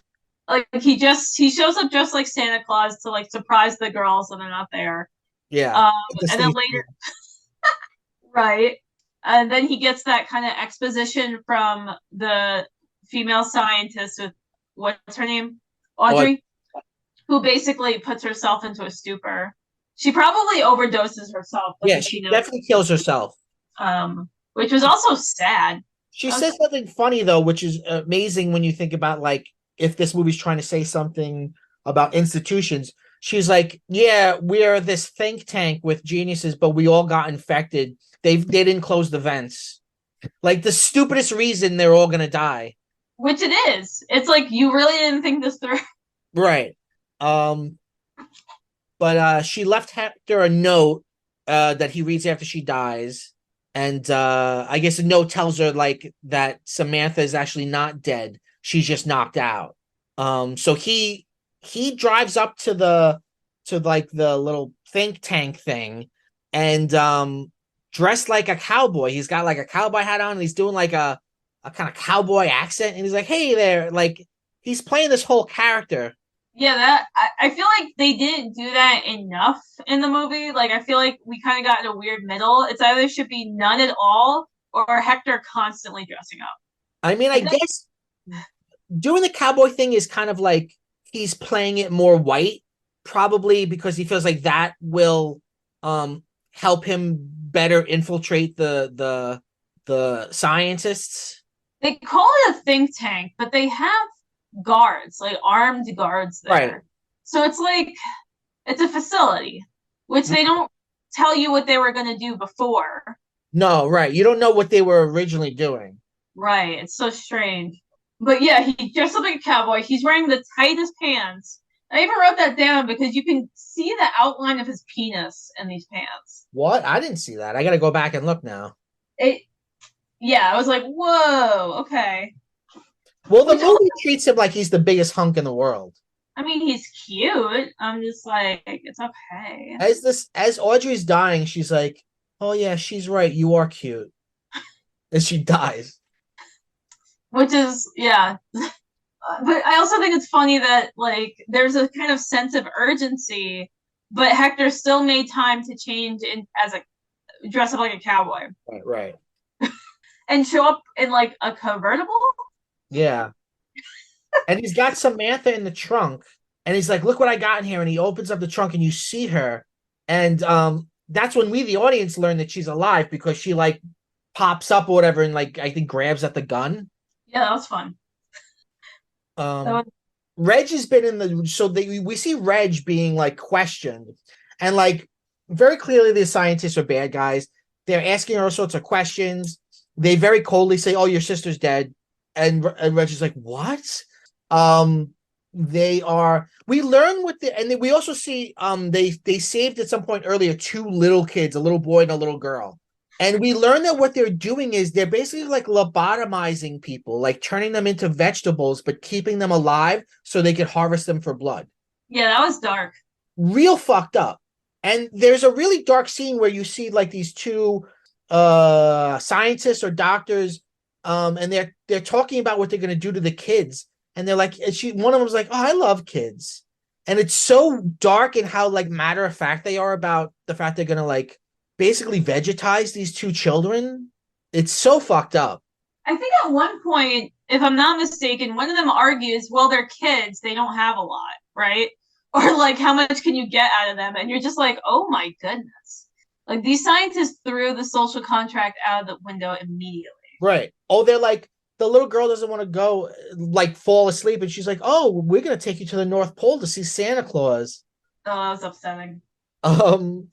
Like he shows up just like Santa Claus to like surprise the girls when they're not there. yeah. Um, At the and then station. later, right? And then he gets that kind of exposition from the female scientist with what's her name? Oh, Audrey, who basically puts herself into a stupor. She probably overdoses herself yeah, because she she knows, definitely kills herself. which was also sad. She I was, says something funny though, which is amazing when you think about like if this movie's trying to say something about institutions. She's like, "Yeah, we're this think tank with geniuses, but we all got infected. They didn't close the vents. Like the stupidest reason they're all gonna die." which it is. It's like you really didn't think this through. Right. Um, but she left Hector a note that he reads after she dies. And I guess the note tells her like that Samantha is actually not dead. She's just knocked out. So he drives up to to like the little think tank thing and dressed like a cowboy. He's got like a cowboy hat on and he's doing like a kind of cowboy accent and he's like, "Hey there." Like he's playing this whole character. Yeah, that I feel like they didn't do that enough in the movie. Like I feel like we kind of got in a weird middle. It's either should be none at all or Hector constantly dressing up. I mean, I I feel like, guess doing the cowboy thing is kind of like he's playing it more white, probably because he feels like that will help him better infiltrate the scientists. they call it a think tank, but they have guards, like armed guards Right. there. So it's like it's a facility, which they don't tell you what they were going to do before. No, right. You don't know what they were originally doing. Right. It's so strange. But yeah, he dressed up like a cowboy. He's wearing the tightest pants. I even wrote that down because you can see the outline of his penis in these pants. What? I didn't see that. I got to go back and look now. It, yeah, I was like, whoa, okay. Well, the Which also, movie treats him like he's the biggest hunk in the world. I mean, he's cute. I'm just like, it's okay. As Audrey's dying, she's like, "Oh yeah, she's right. You are cute." And she dies. Which is, yeah. But I also think it's funny that, like, there's a kind of sense of urgency but Hector still made time to change in as a dress up like a cowboy Right. and show up in like a convertible. Yeah. And he's got Samantha in the trunk, and he's like, "Look what I got in here." And he opens up the trunk, and you see her, and that's when we, the audience, learn that she's alive because she like pops up or whatever, and like I think grabs at the gun. Yeah, that was fun. That Um, was, Reg has been in the we see Reg being like questioned, and like very clearly the scientists are bad guys. They're asking her all sorts of questions. They very coldly say, "Oh, your sister's dead," and Reg is like, "What?" Um, they are. We learn what the and we also see they saved at some point earlier two little kids, a little boy and a little girl. And we learn that what they're doing is they're basically like lobotomizing people, like turning them into vegetables, but keeping them alive so they could harvest them for blood. yeah, that was dark. Real fucked up. And there's a really dark scene where you see like these two scientists or doctors, and they're talking about what they're gonna do to the kids. And they're like, and one of them was like, "Oh, I love kids." And it's so dark in how like matter of fact they are about the fact they're gonna like basically vegetize these two children. It's so fucked up. I think at one point, if I'm not mistaken, one of them argues, well, they're kids, they don't have a lot, right? Or like, how much can you get out of them? And you're just like, oh my goodness. Like these scientists threw the social contract out of the window immediately. Right. Oh, they're like, the little girl doesn't want to go, like fall asleep, and she's like, "Oh, we're gonna take you to the North Pole to see Santa Claus." Oh, that was upsetting. Um,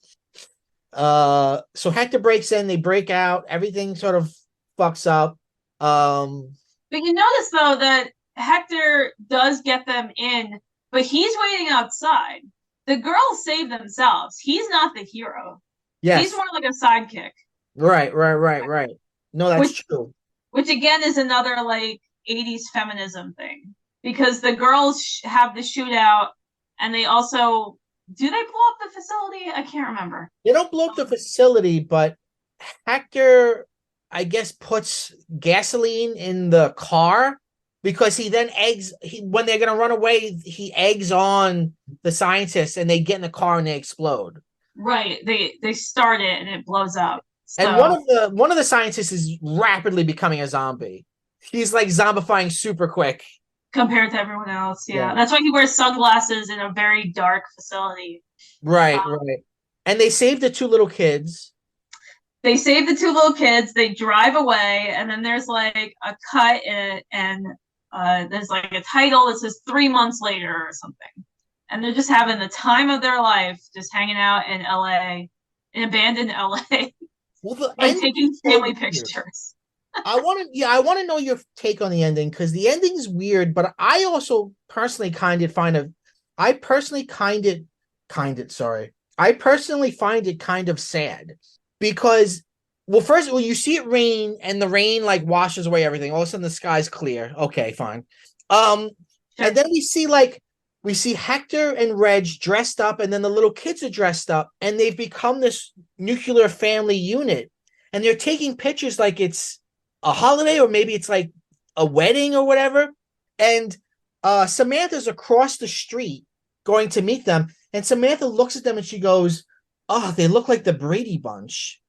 so Hector breaks in, they break out, everything sort of fucks up. Um, But you notice though that Hector does get them in, but he's waiting outside. The girls save themselves. He's not the hero. He's yes, more like a sidekick, right. No, that's which true. which again is another like 80s feminism thing because the girls have the shootout and they also do they blow up the facility? I can't remember. They don't blow up the facility, but Hector, I guess, puts gasoline in the car because he then when they're gonna run away, he eggs on the scientists and they get in the car and they explode. Right. They start it and it blows up. And So one of the scientists is rapidly becoming a zombie. He's like zombifying super quick. compared to everyone else, yeah. Yeah. That's why he wears sunglasses in a very dark facility. Right. And they saved the two little kids. They save the two little kids, they drive away, and then there's like a cut in it, and there's like a title that says 3 months later or something. And they're just having the time of their life, just hanging out in LA, in abandoned LA, Well, the like ending taking is so family weird. pictures. I want to know your take on the ending because the ending is weird, but I also personally kind of find of, I personally sorry, I personally find it kind of sad because, well, first, well, you see it rain and the rain like washes away everything. All of a sudden, the sky's clear. Okay, fine. Sure. And then we see Hector and Reg dressed up, and then the little kids are dressed up, and they've become this nuclear family unit, and they're taking pictures like it's a holiday or maybe it's like a wedding or whatever. And Samantha's across the street going to meet them, and Samantha looks at them and she goes, "Oh, they look like the Brady Bunch."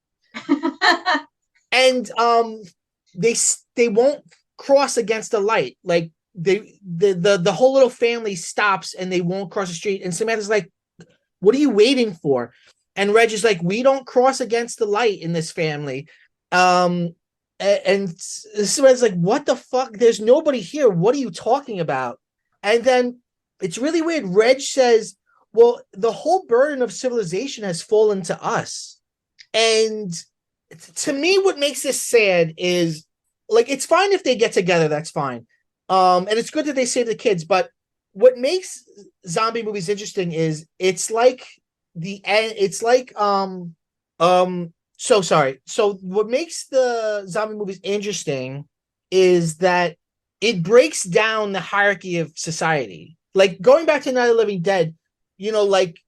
And they won't cross against the light. Like the whole little family stops and they won't cross the street. And Samantha's like, "What are you waiting for?" And Reg is like, "We don't cross against the light in this family." And Samantha's like, "What the fuck? There's nobody here. What are you talking about?" And then it's really weird. Reg says, "Well, the whole burden of civilization has fallen to us." And to me, what makes this sad is like it's fine if they get together, that's fine. And it's good that they save the kids, but what makes zombie movies interesting is it's like the end, it's like so sorry. So what makes the zombie movies interesting is that it breaks down the hierarchy of society. Like going back to Night of the Living Dead, like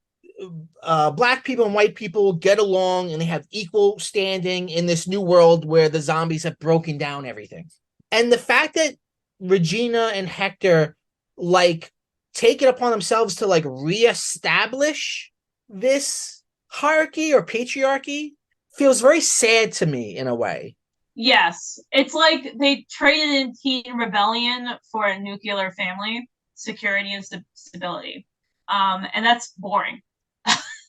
black people and white people get along and they have equal standing in this new world where the zombies have broken down everything. And the fact that Regina and Hector like take it upon themselves to like reestablish this hierarchy or patriarchy feels very sad to me in a way. Yes, it's like they traded in teen rebellion for a nuclear family, security and stability, and that's boring.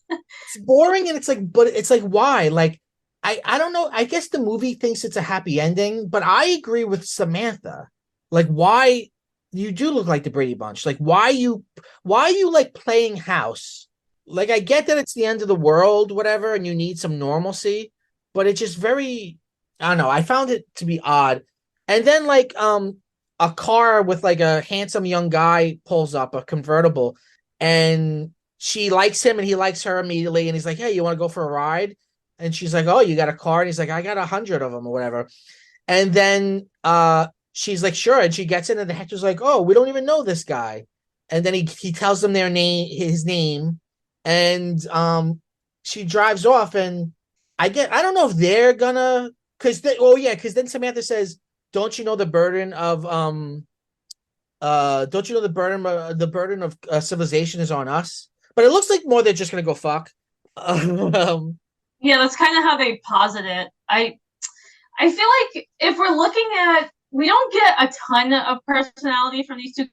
It's boring and it's like, but it's like, why? Like, I don't know. I guess the movie thinks it's a happy ending, but I agree with Samantha. Like, why you do look like the Brady Bunch? Like, why are you like playing house? Like, I get that it's the end of the world, whatever, and you need some normalcy, but it's just very, I don't know. I found it to be odd. And then a car with like a handsome young guy pulls up, a convertible, and she likes him and he likes her immediately. And he's like, "Hey, you want to go for a ride?" And she's like, "Oh, you got a car?" And he's like, "I got 100 of them or whatever." And then she's like, "Sure." And she gets in, and the Hector's like, "Oh, we don't even know this guy." And then he tells them his name, and she drives off. And I don't know if they're gonna, because then Samantha says, "Don't you know the burden of don't you know the burden of civilization is on us?" But it looks like more they're just gonna go fuck. um, Yeah, that's kind of how they posit it. I feel like if we're looking at, we don't get a ton of personality from these two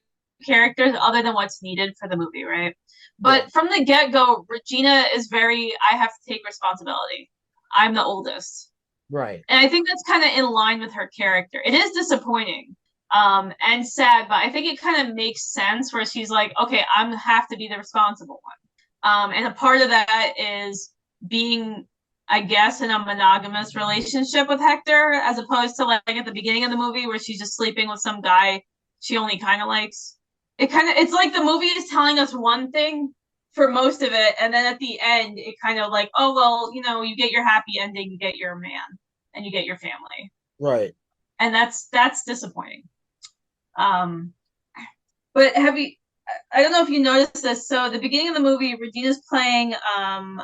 characters other than what's needed for the movie, right? yeah, But from the get go, Regina is very, I have to take responsibility. I'm the oldest. right, And I think that's kind of in line with her character. It is disappointing and sad, but I think it kind of makes sense where she's like, okay, I'm have to be the responsible one. And a part of that is being, I guess, in a monogamous relationship with Hector, as opposed to like at the beginning of the movie where she's just sleeping with some guy she only kind of likes. It's like the movie is telling us one thing for most of it, and then at the end, it kind of like, oh well, you get your happy ending, you get your man, and you get your family, right. and that's disappointing. Um, but have you? I don't know if you noticed this. So at the beginning of the movie, Regina's playing an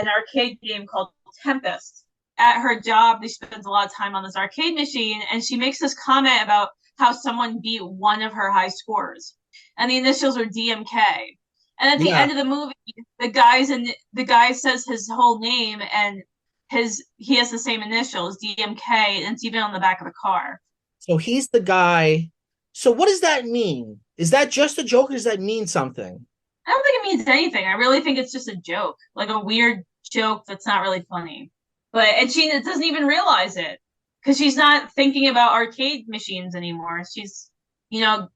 arcade game called Tempest. At her job, she spends a lot of time on this arcade machine, and she makes this comment about how someone beat one of her high scores, and the initials are DMK. And at the Yeah. end of the movie, the guy says his whole name, and he has the same initials, DMK, and it's even on the back of the car. So he's the guy. So what does that mean? Is that just a joke or does that mean something? I don't think it means anything. I really think it's just a joke, like a weird joke that's not really funny. And she doesn't even realize it because she's not thinking about arcade machines anymore. She's,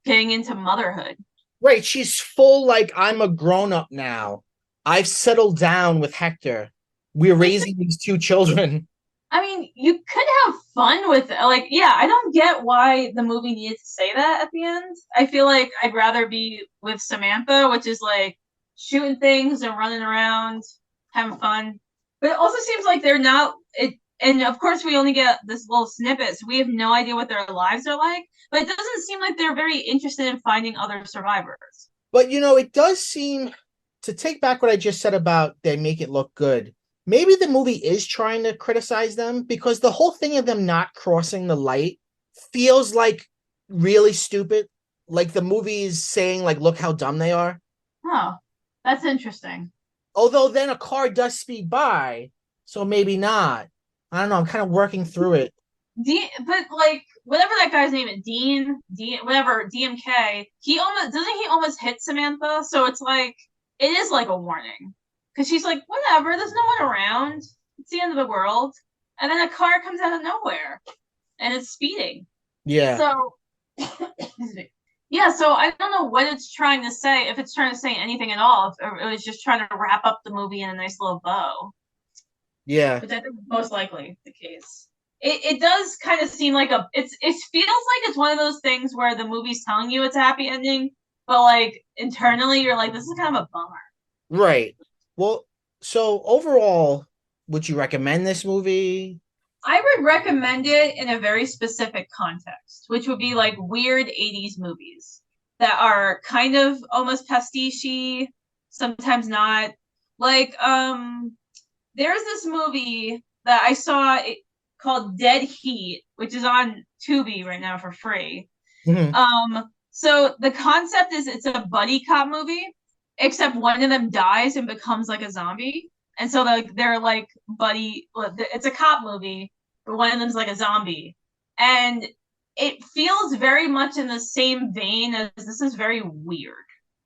getting into motherhood. Right. She's full, like, I'm a grown up now. I've settled down with Hector. We're raising these two children. I mean, you could have fun with it. Like, yeah, I don't get why the movie needed to say that at the end. I feel like I'd rather be with Samantha, which is like shooting things and running around, having fun. But it also seems like they're not it. And of course, we only get this little snippet, so we have no idea what their lives are like. But it doesn't seem like they're very interested in finding other survivors. But it does seem to take back what I just said about they make it look good. Maybe the movie is trying to criticize them because the whole thing of them not crossing the light feels like really stupid. Like the movie is saying, like, look how dumb they are. Oh, that's interesting. Although then a car does speed by, so maybe not. I don't know. I'm kind of working through it. But like whatever that guy's name is, Dean, whatever DMK, he almost hit Samantha, so it's like it is like a warning because she's like, whatever, there's no one around, it's the end of the world, and then a car comes out of nowhere and it's speeding. Yeah. So yeah, so I don't know what it's trying to say, if it's trying to say anything at all, if it was just trying to wrap up the movie in a nice little bow, Yeah. which I think is most likely the case. It does kind of seem like it feels like it's one of those things where the movie's telling you it's a happy ending, but like internally you're like, this is kind of a bummer. Right. Well, so overall, would you recommend this movie? I would recommend it in a very specific context, which would be like weird 80s movies that are kind of almost pastiche, sometimes not. Like, there's this movie that I saw called Dead Heat, which is on Tubi right now for free. Mhm. So the concept is it's a buddy cop movie, except one of them dies and becomes like a zombie. And so they're like buddy. It's a cop movie, but one of them's like a zombie, and it feels very much in the same vein as this is very weird.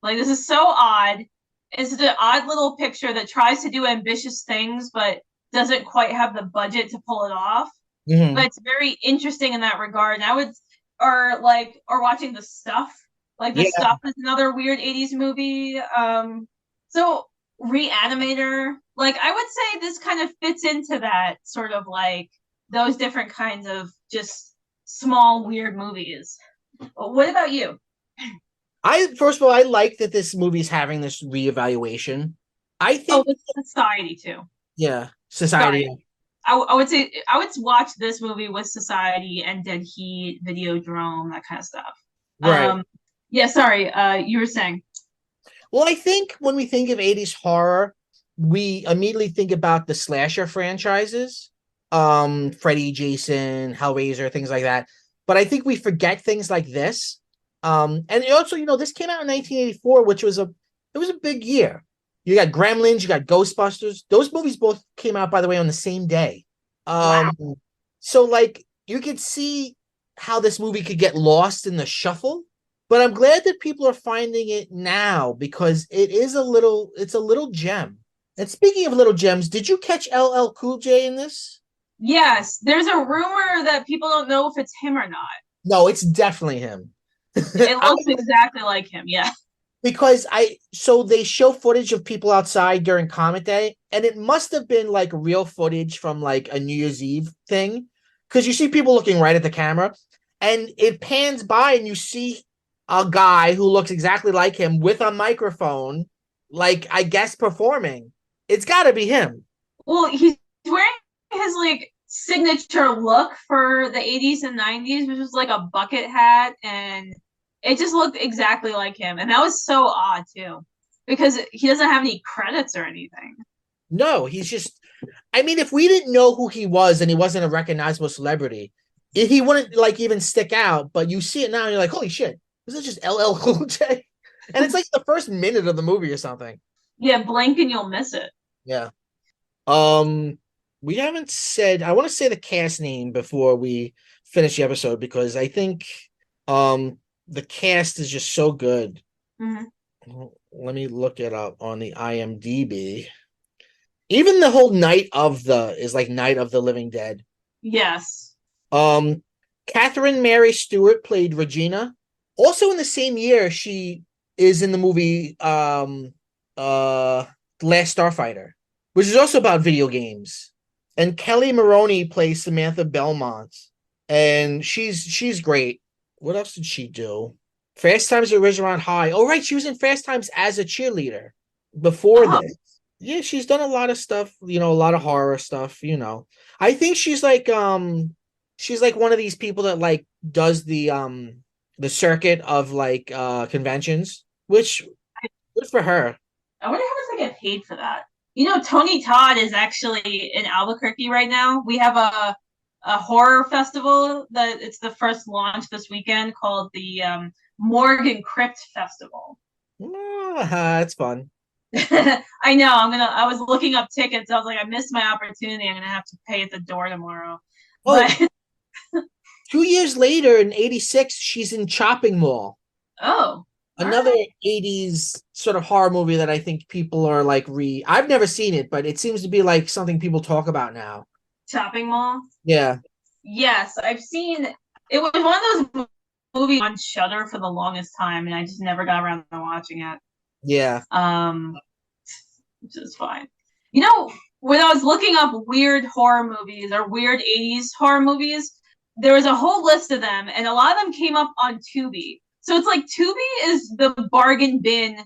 Like this is so odd. It's an odd little picture that tries to do ambitious things, but doesn't quite have the budget to pull it off. Hmm. But it's very interesting in that regard. And I would, or watching The Stuff. Like The Yeah, Stuff is another weird 80s movie. So Reanimator, like I would say this kind of fits into that sort of like those different kinds of just small weird movies. What about you? I first of all, I like that this movie's having this reevaluation. I Oh, think, with Society too. yeah, Sorry. society, I would say I would watch this movie with Society and Dead Heat, Videodrome, that kind of stuff. right? Um, yeah, sorry. You were saying. Well, I think when we think of 80s horror, we immediately think about the slasher franchises, Freddy, Jason, Hellraiser, things like that. But I think we forget things like this. And also, this came out in 1984, which was a big year. You got Gremlins, you got Ghostbusters. Those movies both came out, by the way, on the same day. Wow. Um, so like you could see how this movie could get lost in the shuffle, but I'm glad that people are finding it now because it's a little gem. And speaking of little gems, did you catch LL Cool J in this? Yes, there's a rumor that people don't know if it's him or not. No, it's definitely him. It I, looks exactly like him. Yeah. because so they show footage of people outside during Comet Day, and it must have been like real footage from like a New Year's Eve thing. Because you see people looking right at the camera, and it pans by, and you see a guy who looks exactly like him with a microphone, like I guess performing. It's got to be him. Well, he's wearing his like signature look for the 80s and 90s, which was like a bucket hat, and it just looked exactly like him. And that was so odd too, because he doesn't have any credits or anything. No, he's just. I mean, if we didn't know who he was and he wasn't a recognizable celebrity, he wouldn't like even stick out. But you see it now, and you're like, holy shit, is it just LL Cool J? And it's like the first minute of the movie or something. Yeah, blink and you'll miss it. Yeah. Um, we haven't said. I want to say the cast name before we finish the episode because I think the cast is just so good. Mm-hmm. Let me look it up on the IMDb. Even the whole night of the is like Night of the Living Dead. Yes. Um, Catherine Mary Stewart played Regina. Also in the same year, she is in the movie Last Starfighter, which is also about video games. And Kelly Maroney plays Samantha Belmont, and she's great. What else did she do? Fast Times at Ridgemont High. Oh right, she was in Fast Times as a cheerleader before Oh, this. Yeah, she's done a lot of stuff, a lot of horror stuff. I think she's like one of these people that like does the circuit of like conventions, which good for her. I wonder how much I get paid for that. You know, Tony Todd is actually in Albuquerque right now. We have a horror festival that it's the first launch this weekend called the Morgan Crypt Festival. That's fun. I know. I was looking up tickets. I was like, I missed my opportunity. I'm gonna have to pay at the door tomorrow. Oh, But 2 years later in '86, she's in Chopping Mall, oh, all another right. '80s sort of horror movie that I think people are like I've never seen it, but it seems to be like something people talk about now. Shopping mall. Yeah, Yes, I've seen. It was one of those movies on Shudder for the longest time, and I just never got around to watching it. yeah. Um, which is fine. You know, when I was looking up weird horror movies or weird 80s horror movies, there was a whole list of them, and a lot of them came up on Tubi. So it's like Tubi is the bargain bin,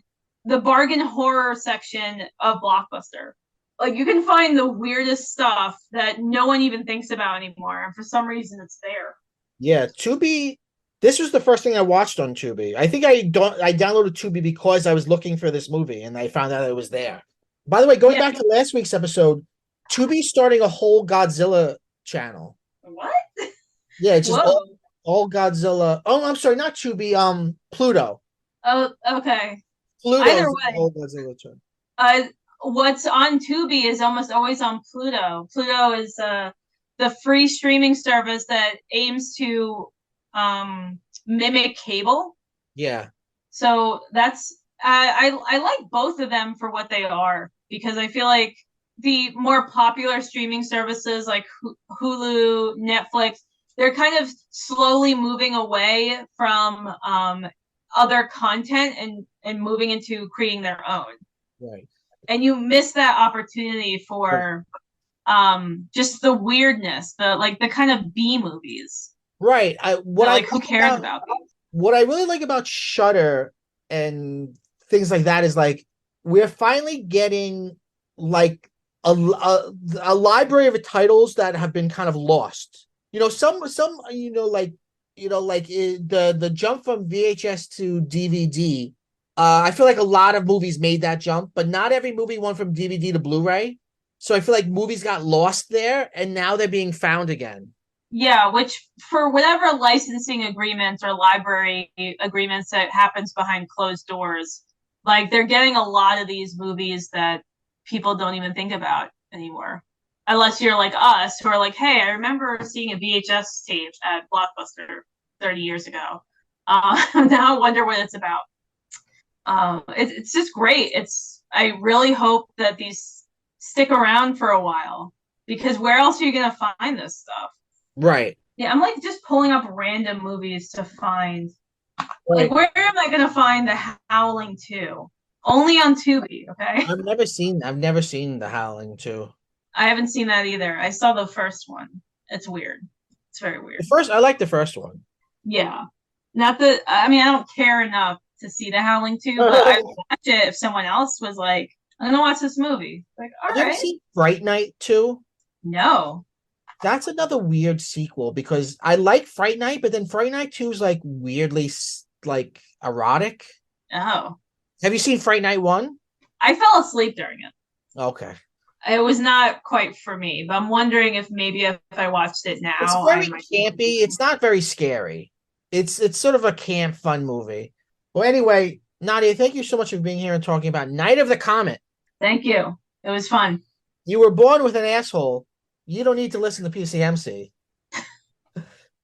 the bargain horror section of Blockbuster. Like you can find the weirdest stuff that no one even thinks about anymore, and for some reason it's there. Yeah, Tubi. This was the first thing I watched on Tubi. I think I downloaded Tubi because I was looking for this movie and I found out it was there. By the way, going Yeah. back to last week's episode, Tubi's starting a whole Godzilla channel. What? Yeah, it's just Whoa. all Godzilla. Oh, I'm sorry, not Tubi. Pluto. Oh, okay. Either Pluto's way, old as a return. uh, what's on Tubi is almost always on Pluto. Pluto is the free streaming service that aims to mimic cable. Yeah. So that's I like both of them for what they are because I feel like the more popular streaming services like Hulu, Netflix, they're kind of slowly moving away from other content and moving into creating their own. Right. And you miss that opportunity for just the weirdness, the kind of B movies. Right. That, like who cares about these? What I really like about Shudder and things like that is like we're finally getting like a library of titles that have been kind of lost. Some the jump from VHS to DVD. I feel like a lot of movies made that jump, but not every movie went from DVD to Blu-ray. So I feel like movies got lost there, and now they're being found again. Yeah, which for whatever licensing agreements or library agreements that happens behind closed doors, like they're getting a lot of these movies that people don't even think about anymore. Unless you're like us, who are like, hey, I remember seeing a VHS tape at Blockbuster 30 years ago. Now I wonder what it's about. It's just great. I really hope that these stick around for a while because where else are you going to find this stuff? Right. Yeah, I'm like just pulling up random movies to find. Like, Right. where am I gonna find the Howling 2? Only on Tubi, okay? I've never seen The Howling 2. I haven't seen that either. I saw the first one. It's weird. It's very weird. I like the first one. Yeah. Not that I mean I don't care enough to see the Howling 2, but I would watch it if someone else was like, I'm gonna watch this movie. Like, all Have you ever right. seen Fright Night 2? No. That's another weird sequel because I like Fright Night, but then Fright Night 2 is like weirdly like erotic. Oh. Have you seen Fright Night 1? I fell asleep during it. Okay. It was not quite for me, but I'm wondering if maybe if I watched it It's now, I very might. campy. It's not very scary. It's sort of a camp fun movie. Well, anyway, Nadia, thank you so much for being here and talking about Night of the Comet. Thank you. It was fun. You were born with an asshole. You don't need to listen to PCMC.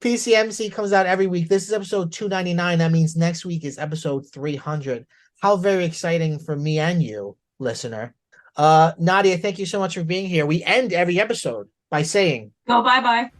PCMC comes out every week. This is episode 299. That means next week is episode 300. How very exciting for me and you, listener. Nadia, thank you so much for being here. We end every episode by saying, Go bye bye.